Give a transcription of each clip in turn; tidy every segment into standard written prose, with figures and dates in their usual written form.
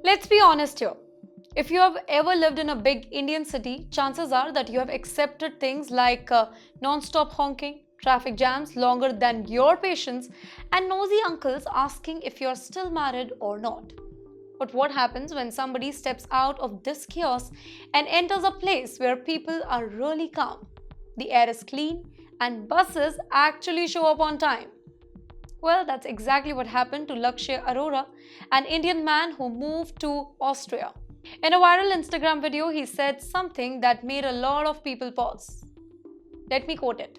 Let's be honest here. If you have ever lived in a big Indian city, chances are that you have accepted things like non-stop honking, traffic jams longer than your patience, and nosy uncles asking if you're still married or not. But what happens when somebody steps out of this chaos and enters a place where people are really calm? The air is clean and buses actually show up on time. Well, that's exactly what happened to Lakshay Arora, an Indian man who moved to Austria. In a viral Instagram video, he said something that made a lot of people pause. Let me quote it.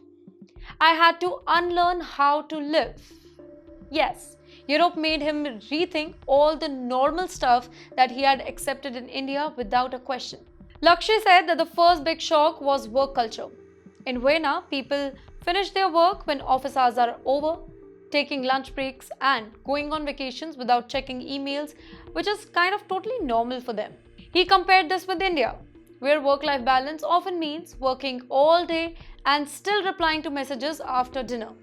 I had to unlearn how to live. Yes, Europe made him rethink all the normal stuff that he had accepted in India without a question. Lakshay said that the first big shock was work culture. In Vienna, people finish their work when office hours are over, taking lunch breaks and going on vacations without checking emails, which is kind of totally normal for them. He compared this with India, where work-life balance often means working all day and still replying to messages after dinner.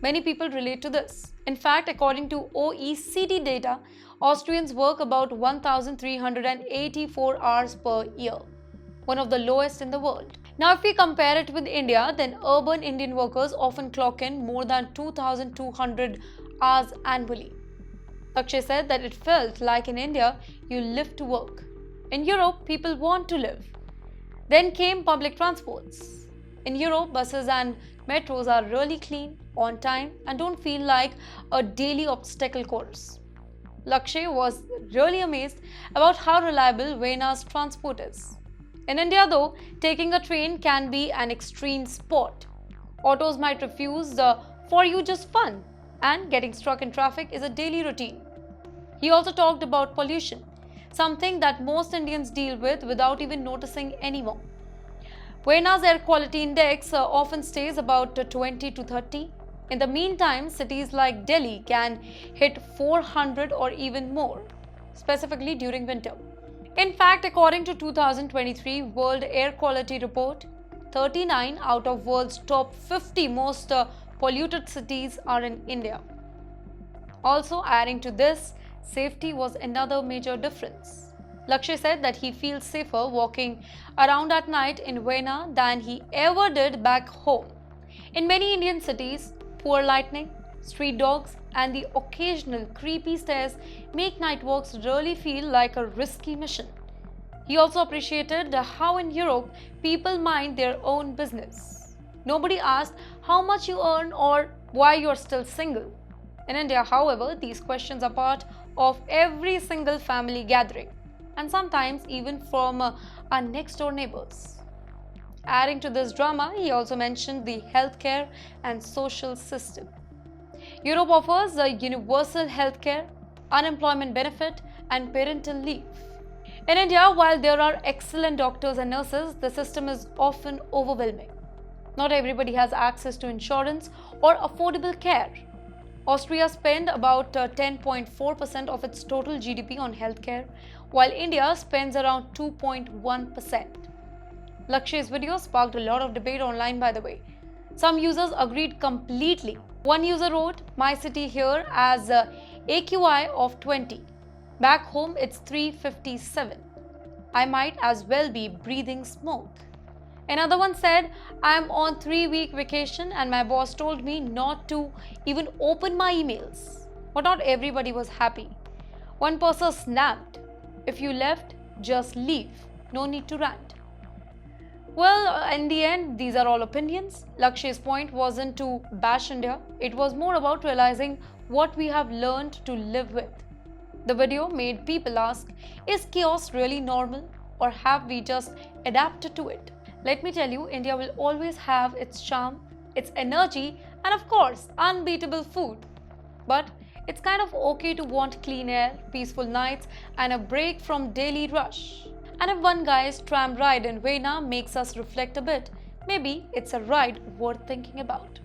Many people relate to this. In fact, according to OECD data, Austrians work about 1,384 hours per year, one of the lowest in the world. Now, if we compare it with India, then urban Indian workers often clock in more than 2,200 hours annually. Lakshay said that it felt like in India, you live to work. In Europe, people want to live. Then came public transports. In Europe, buses and metros are really clean, on time, and don't feel like a daily obstacle course. Lakshay was really amazed about how reliable Vienna's transport is. In India, though, taking a train can be an extreme sport. Autos might refuse for you just fun, and getting stuck in traffic is a daily routine. He also talked about pollution, something that most Indians deal with without even noticing anymore. Vienna's air quality index often stays about 20 to 30. In the meantime, cities like Delhi can hit 400 or even more, specifically during winter. In fact, according to 2023 World Air Quality Report, 39 out of world's top 50 most polluted cities are in India. Also, adding to this, safety was another major difference. Lakshay said that he feels safer walking around at night in Vienna than he ever did back home. In many Indian cities, poor lighting, street dogs, and the occasional creepy stairs make night walks really feel like a risky mission. He also appreciated how in Europe people mind their own business. Nobody asked how much you earn or why you're still single. In India, however, these questions are part of every single family gathering, and sometimes even from our next door neighbors. Adding to this drama, he also mentioned the healthcare and social system. Europe offers a universal healthcare, unemployment benefit, and parental leave. In India, while there are excellent doctors and nurses, the system is often overwhelming. Not everybody has access to insurance or affordable care. Austria spends about 10.4% of its total GDP on healthcare, while India spends around 2.1%. Lakshay's video sparked a lot of debate online, by the way. Some users agreed completely. One user wrote, "My city here has a AQI of 20. Back home it's 357. I might as well be breathing smoke." Another one said, "I'm on 3-week vacation and my boss told me not to even open my emails." But not everybody was happy. One person snapped, "If you left, just leave. No need to rant." Well, in the end, these are all opinions. Lakshay's point wasn't to bash India. It was more about realizing what we have learned to live with. The video made people ask, is chaos really normal, or have we just adapted to it? Let me tell you, India will always have its charm, its energy, and of course, unbeatable food. But it's kind of okay to want clean air, peaceful nights, and a break from daily rush. And if one guy's tram ride in Vienna makes us reflect a bit, maybe it's a ride worth thinking about.